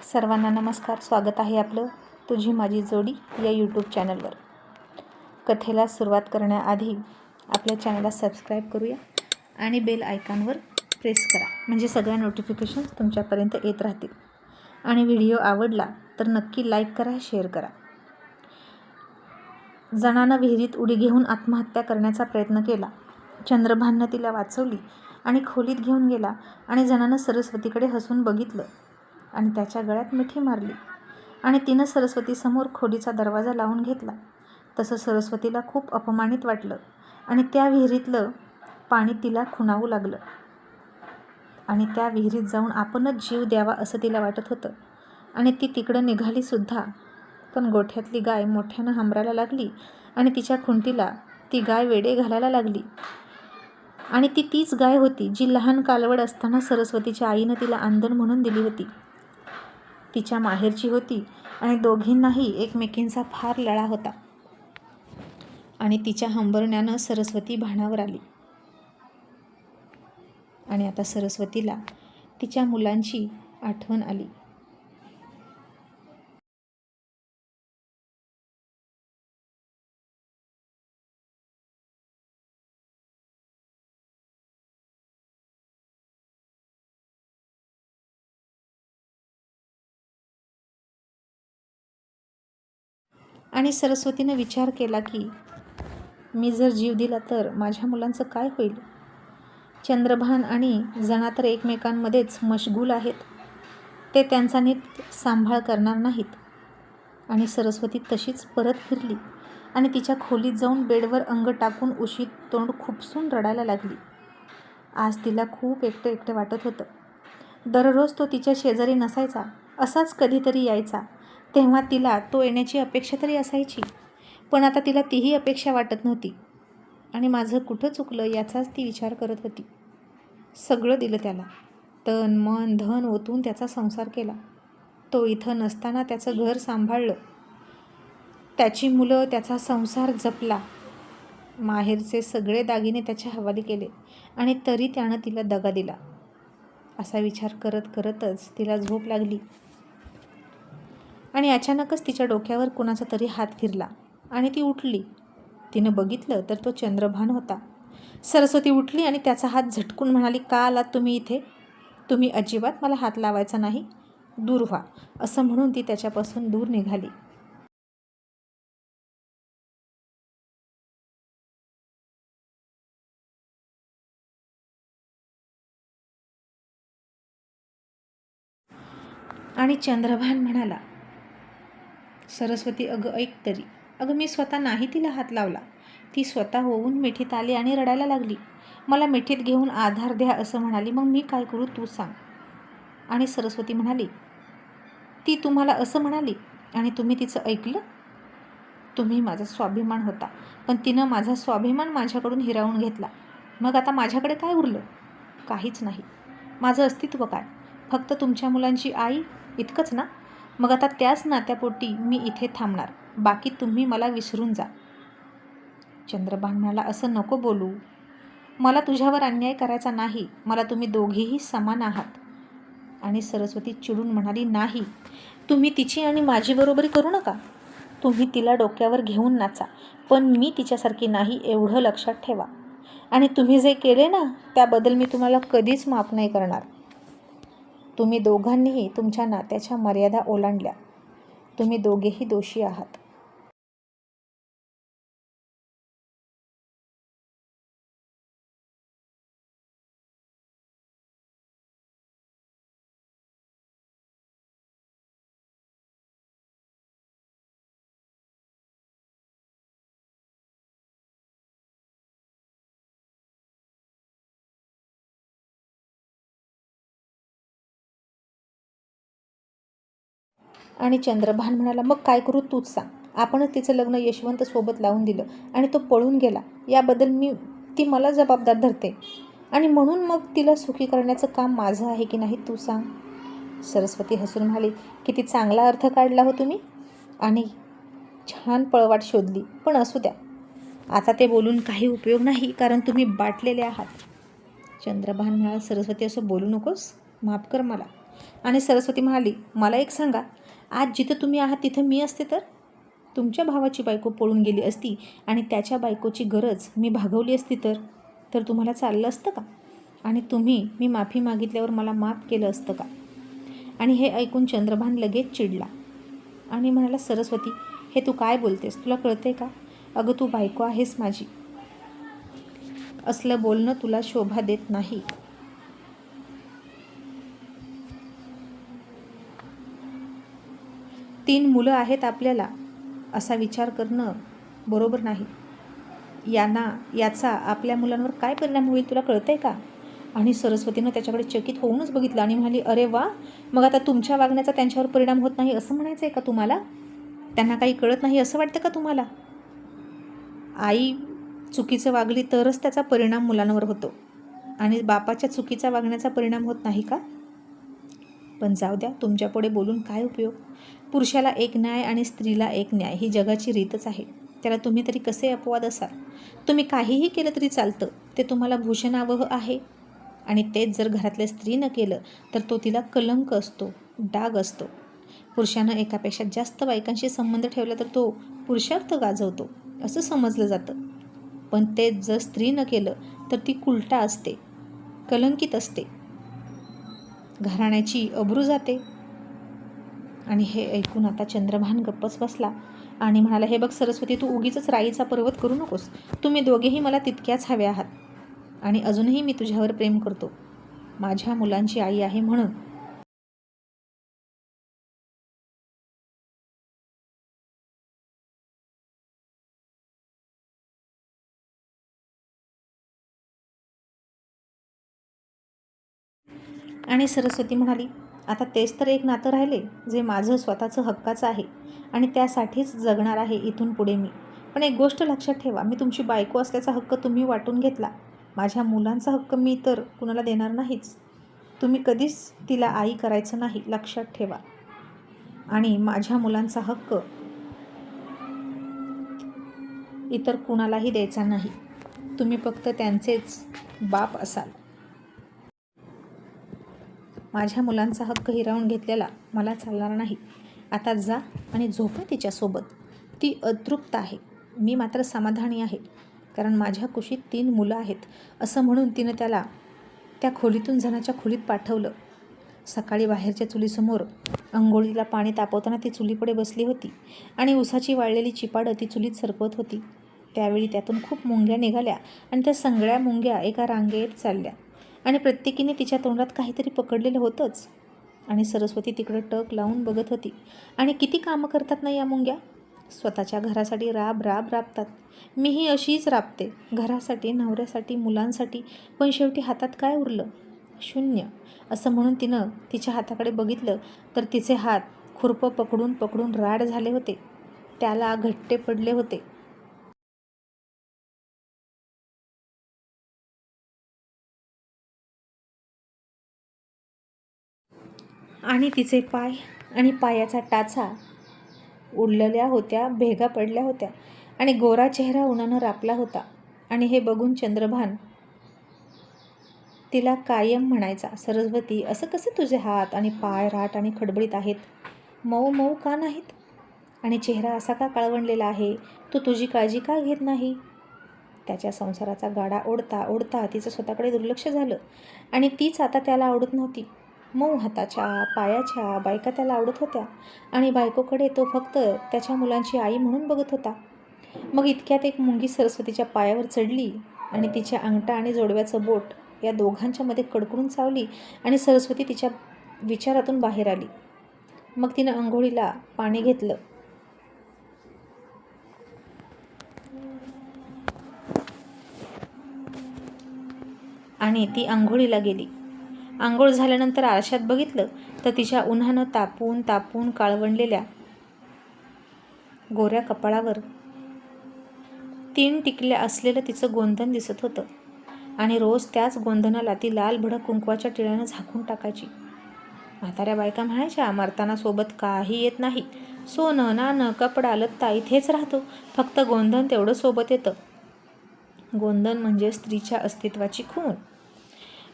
सर्वांना नमस्कार. स्वागत आहे आपलं तुझी माझी जोडी या यूट्यूब चॅनलवर. कथेला सुरुवात करण्याआधी आपल्या चॅनलला सबस्क्राईब करूया आणि बेल आयकॉनवर प्रेस करा, म्हणजे सगळ्या नोटिफिकेशन्स तुमच्यापर्यंत येत राहतील. आणि व्हिडिओ आवडला तर नक्की लाईक करा, शेअर करा. जणानं विहिरीत उडी घेऊन आत्महत्या करण्याचा प्रयत्न केला. चंद्रभाननं तिला वाचवली आणि खोलीत घेऊन गेला आणि जणानं सरस्वतीकडे हसून बघितलं आणि त्याच्या गळ्यात मिठी मारली आणि तिनं सरस्वतीसमोर खोलीचा दरवाजा लावून घेतला. तसं सरस्वतीला खूप अपमानित वाटलं आणि त्या विहिरीतलं पाणी तिला खुणावू लागलं आणि त्या विहिरीत जाऊन आपणच जीव द्यावा असं तिला वाटत होतं. आणि ती तिकडं निघालीसुद्धा, पण गोठ्यातली गाय मोठ्यानं हंबरायला लागली आणि तिच्या खुंटीला ती गाय वेडे घालायला लागली. आणि ती तीच गाय होती जी लहान कालवड असताना सरस्वतीच्या आईनं तिला अंधण म्हणून दिली होती. तिच्या माहेरची होती आणि दोघींनाही एकमेकींचा फार लळा होता. आणि तिच्या हंबरण्यानं सरस्वती भानावर आली. आणि आता सरस्वतीला तिच्या मुलांची आठवण आली. आणि सरस्वतीनं विचार केला की मी जर जीव दिला तर माझ्या मुलांचं काय होईल? चंद्रभान आणि जना तर एकमेकांमध्येच मशगूल आहेत. ते त्यांचा नीट सांभाळ करणार नाहीत. आणि सरस्वती तशीच परत फिरली आणि तिच्या खोलीत जाऊन बेडवर अंग टाकून उशीत तोंड खुपसून रडायला लागली. आज तिला खूप एकटं एकटं वाटत होतं. दररोज तो तिच्या शेजारी नसायचा, असाच कधीतरी यायचा, तेव्हा तिला तो येण्याची अपेक्षा तरी असायची. पण आता तिला तीही अपेक्षा वाटत नव्हती. आणि माझं कुठं चुकलं याचाच ती विचार करत होती. सगळं दिलं त्याला, तन मन धन ओतून त्याचा संसार केला. तो इथं नसताना त्याचं घर सांभाळलं, त्याची मुलं, त्याचा संसार जपला, माहेरचे सगळे दागिने त्याच्या हवाली केले आणि तरी त्यानं तिला दगा दिला. असा विचार करत करतच तिला झोप लागली. आणि अचानकच तिच्या डोक्यावर कुणाचा तरी हात फिरला आणि ती उठली. तिनं बघितलं तर तो चंद्रभान होता. सरस्वती उठली आणि त्याचा हात झटकून म्हणाली, का आलात तुम्ही इथे? तुम्ही अजिबात मला हात लावायचा नाही, दूर व्हा, असं म्हणून ती त्याच्यापासून दूर निघाली. आणि चंद्रभान म्हणाला, सरस्वती अगं ऐक तरी. अगं मी स्वतः नाही तिला हात लावला. ती स्वतः होऊन मिठीत आली आणि रडायला लागली. मला मिठीत घेऊन आधार द्या असं म्हणाली. मग मी काय करू तू सांग? आणि सरस्वती म्हणाली, ती तुम्हाला असं म्हणाली आणि तुम्ही तिचं ऐकलं? तुम्ही माझा स्वाभिमान होता, पण तिनं माझा स्वाभिमान माझ्याकडून हिरावून घेतला. मग आता माझ्याकडे काय उरलं? काहीच नाही. माझं अस्तित्व काय? फक्त तुमच्या मुलांची आई, इतकंच ना? मग आता त्याच नात्यापोटी मी इथे थांबणार, बाकी तुम्ही मला विसरून जा. चंद्रभान म्हणाला, असं नको बोलू. मला तुझ्यावर अन्याय करायचा नाही. मला तुम्ही दोघेही समान आहात. आणि सरस्वती चिडून म्हणाली, नाही, तुम्ही तिची आणि माझी बरोबरी करू नका. तुम्ही तिला डोक्यावर घेऊन नाचा, पण मी तिच्यासारखी नाही, एवढं लक्षात ठेवा. आणि तुम्ही जे केले ना त्याबद्दल मी तुम्हाला कधीच माफ नाही करणार. तुम्ही दोघांनीही तुमच्या नात्याच्या मर्यादा ओलांडल्या. तुम्ही दोघेही दोषी आहात. आणि चंद्रभान म्हणाला, मग काय करू तूच सांग. आपणच तिचं लग्न यशवंत सोबत लावून दिलं आणि तो पळून गेला, याबद्दल ती मला जबाबदार धरते. आणि म्हणून मग तिला सुखी करण्याचं काम माझं आहे की नाही तू सांग. सरस्वती हसून म्हणाली, किती चांगला अर्थ काढला हो तुम्ही आणि छान पळवाट शोधली. पण असू द्या, आता ते बोलून काही उपयोग नाही, कारण तुम्ही बाटलेले आहात. चंद्रभान म्हणाला, सरस्वती असं बोलू नकोस, माफ कर मला. आणि सरस्वती म्हणाली, मला एक सांगा, आज जिथं तुम्ही आहात तिथं मी असते तर? तुमच्या भावाची बायको पळून गेली असती आणि त्याच्या बायकोची गरज मी भागवली असती तर तुम्हाला चाललं असतं का? आणि तुम्ही मी माफी मागितल्यावर मला माफ केलं असतं का? आणि हे ऐकून चंद्रभान लगेच चिडला आणि म्हणाला, सरस्वती, हे तू काय बोलतेस? तुला कळते का? अगं तू बायको आहेस माझी. असलं बोलणं तुला शोभा देत नाही. तीन मुलं आहेत आपल्याला, असा विचार करणं बरोबर नाही. याचा आपल्या मुलांवर काय परिणाम होईल तुला कळतंय का? आणि सरस्वतीनं त्याच्याकडे चकित होऊनच बघितलं आणि म्हणाली, अरे वा, मग आता तुमच्या वागण्याचा त्यांच्यावर परिणाम होत नाही असं म्हणायचं आहे का तुम्हाला? त्यांना काही कळत नाही असं वाटतं का तुम्हाला? आई चुकीचं वागली तरच त्याचा परिणाम मुलांवर होतो आणि बापाच्या चुकीचा वागण्याचा परिणाम होत नाही का? पण जाऊ द्या, तुमच्यापुढे बोलून काय उपयोग? पुरुषाला एक न्याय आणि स्त्रीला एक न्याय ही जगाची रीतच आहे. त्याला तुम्ही तरी कसे अपवाद असाल? तुम्ही काहीही केलं तरी चालतं, ते तुम्हाला भूषणावह आहे. आणि तेच जर घरातल्या स्त्रीनं केलं तर तो तिला कलंक असतो, डाग असतो. पुरुषानं एकापेक्षा जास्त बायकांशी संबंध ठेवला तर तो पुरुषार्थ गाजवतो असं समजलं जातं. पण तेच जर स्त्रीनं केलं तर ती कुलटा असते, कलंकित असते, घराण्याची अब्रू जाते. आणि हे ऐकून आता चंद्रभान गप्पच बसला आणि म्हणाला, हे बघ सरस्वती, तू उगीच राईचा पर्वत करू नकोस. तुम्ही दोघेही मला तितक्याच हव्या आहात आणि अजूनही मी तुझ्यावर प्रेम करतो, माझ्या मुलांची आई आहे म्हणून. आणि सरस्वती म्हणाली, आता तेच तर एक नातं राहिले जे माझं स्वतःचं हक्काचं आहे आणि त्यासाठीच जगणार आहे इथून पुढे मी. पण एक गोष्ट लक्षात ठेवा, मी तुमची बायको असल्याचा हक्क तुम्ही वाटून घेतला. माझ्या मुलांचा हक्क मी तर कुणाला देणार नाहीच. तुम्ही कधीच तिला आई करायचं नाही, लक्षात ठेवा. आणि माझ्या मुलांचा हक्क इतर कुणालाही द्यायचा नाही. तुम्ही फक्त त्यांचेच बाप असाल. माझ्या मुलांचा हक्क हिरावून घेतलेला मला चालणार नाही. आता जा आणि झोपा तिच्यासोबत. ती अतृप्त आहे, मी मात्र समाधानी आहे, कारण माझ्या कुशीत 3 मुलं आहेत असं म्हणून तिनं त्याला त्या खोलीतून जणाच्या खोलीत पाठवलं. सकाळी बाहेरच्या चुलीसमोर अंघोळीला पाणी तापवताना ती चुलीपुढे बसली होती आणि उसाची वाळलेली चिपाडं ती चुलीत सरकवत होती. त्यावेळी त्यातून खूप मुंग्या निघाल्या आणि त्या सगळ्या मुंग्या एका रांगेत चालल्या आणि प्रत्येकीने तिच्या तोंडात काहीतरी पकडलेलं होतंच. आणि सरस्वती तिकडं टक लावून बघत होती. आणि किती कामं करतात ना या मुंग्या. स्वतःच्या घरासाठी राबतात. मीही अशीच राबते, घरासाठी, नवऱ्यासाठी, मुलांसाठी. पण शेवटी हातात काय उरलं? शून्य. असं म्हणून तिनं तिच्या हाताकडे बघितलं तर तिचे हात खुरपं पकडून पकडून राड झाले होते, त्याला घट्टे पडले होते. आणि तिचे पाय आणि पायाचा टाचा उडलेल्या होत्या, भेगा पडल्या होत्या आणि गोरा चेहरा उन्हानं रापला होता. आणि हे बघून चंद्रभान तिला कायम म्हणायचा, सरस्वती, असं कसे तुझे हात आणि पाय राट आणि खडबडीत आहेत? मऊ मऊ का नाहीत? आणि चेहरा असा का काळवंडलेला आहे? तू तुझी काळजी का घेत नाही? त्याच्या संसाराचा गाडा ओढता ओढता तिचं स्वतःकडे दुर्लक्ष झालं आणि तीच आता त्याला आवडत नव्हती. मऊ हाताच्या, पायाच्या बायका त्याला आवडत होत्या आणि बायकोकडे तो फक्त त्याच्या मुलांची आई म्हणून बघत होता. मग इतक्यात एक मुंगी सरस्वतीच्या पायावर चढली आणि तिच्या अंगठा आणि जोडव्याचं बोट या दोघांच्या मध्ये कडकडून चावली आणि सरस्वती तिच्या विचारातून बाहेर आली. मग तिनं अंघोळीला पाणी घेतलं. आणि ती अंघोळीला गेली. आंघोळ झाल्यानंतर आरशात बघितलं तर तिच्या उन्हानं तापून तापून काळवंडलेल्या गोऱ्या कपाळावर 3 टिकल्या असलेलं तिचं गोंधन दिसत होतं. आणि रोज त्याच गोंधनाला ती लाल भडक कुंकवाच्या टिळ्यानं झाकून टाकायची. म्हाताऱ्या बायका म्हणायच्या, मरताना सोबत काही येत नाही, सोनं नाणं कपडा लत्ता इथेच राहतो, फक्त गोंधन तेवढं सोबत येतं. गोंधन म्हणजे स्त्रीच्या अस्तित्वाची खूण.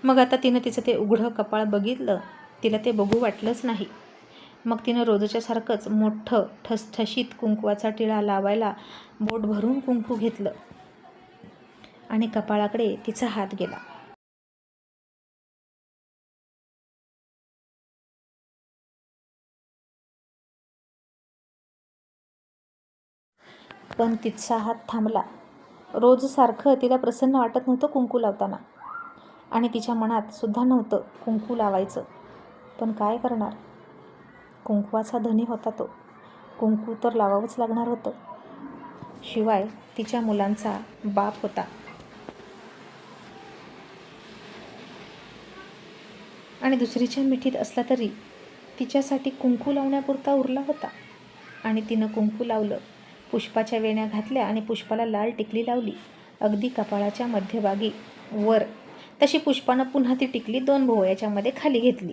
मग आता तिनं तिचं ते उघडं कपाळ बघितलं तिला ते बघू वाटलंच नाही. मग तिनं रोजच्यासारखंच मोठं ठसठशीत कुंकवाचा टिळा लावायला बोट भरून कुंकू घेतलं आणि कपाळाकडे तिचा हात गेला. पण तिचा हात थांबला. रोजसारखं तिला प्रसन्न वाटत नव्हतं कुंकू लावताना, आणि तिच्या मनात सुद्धा नव्हतं कुंकू लावायचं. पण काय करणार, कुंकवाचा धनी होता तो. कुंकू तर लावावंच लागणार होतं. शिवाय तिच्या मुलांचा बाप होता. आणि दुसरीच्या मिठीत असला तरी तिच्यासाठी कुंकू लावण्यापुरता उरला होता. आणि तिनं कुंकू लावलं, पुष्पाच्या वेण्या घातल्या आणि पुष्पाला लाल टिकली लावली, अगदी कपाळाच्या मध्यभागी वर. तशी पुष्पानं पुन्हा ती टिकली 2 भोवयाच्या मध्ये खाली घेतली.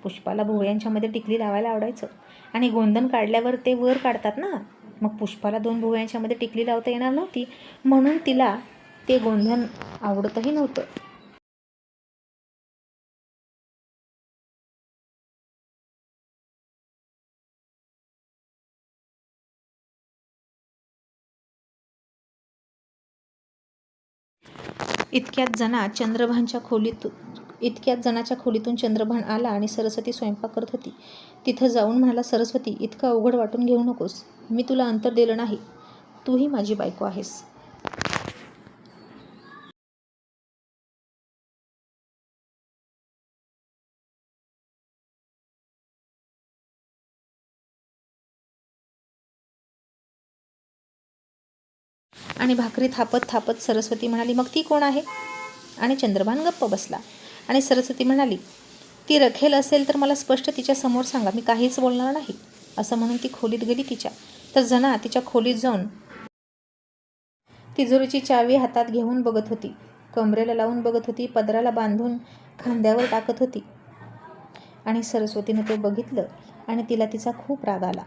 पुष्पाला भोवयांच्यामध्ये टिकली लावायला आवडायचं, आणि गोंधन काढल्यावर ते वर काढतात ना. मग पुष्पाला 2 भोवयांच्यामध्ये टिकली लावता येणार नव्हती, म्हणून तिला ते गोंधन आवडतही नव्हतं. इतक्यात जणाच्या खोलीतून चंद्रभान आला आणि सरस्वती स्वयंपाक करत होती. तिथं जाऊन म्हणाला, सरस्वती, इतकं अवघड वाटून घेऊ नकोस. मी तुला अंतर दिलं नाही. तूही माझी बायको आहेस. आणि भाकरी थापत थापत सरस्वती म्हणाली, मग ती कोण आहे? आणि चंद्रभान गप्प बसला. आणि सरस्वती म्हणाली, ती रखेल असेल तर मला स्पष्ट तिच्या समोर सांगा, मी काहीच बोलणार नाही. असं म्हणून ती खोलीत गेली तिच्या. तर जना तिच्या खोलीत जाऊन तिजोरीची चावी हातात घेऊन बघत होती, कमरेला लावून बघत होती, पदराला बांधून खांद्यावर टाकत होती. आणि सरस्वतीनं ते बघितलं आणि तिला तिचा खूप राग आला.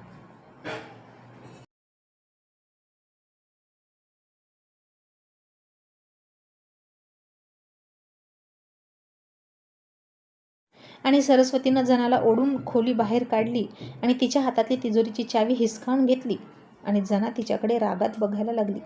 आणि सरस्वतीनं जनाला ओढून खोली बाहेर काढली आणि तिच्या हातातली तिजोरीची चावी हिसकावून घेतली. आणि जना तिच्याकडे रागात बघायला लागली.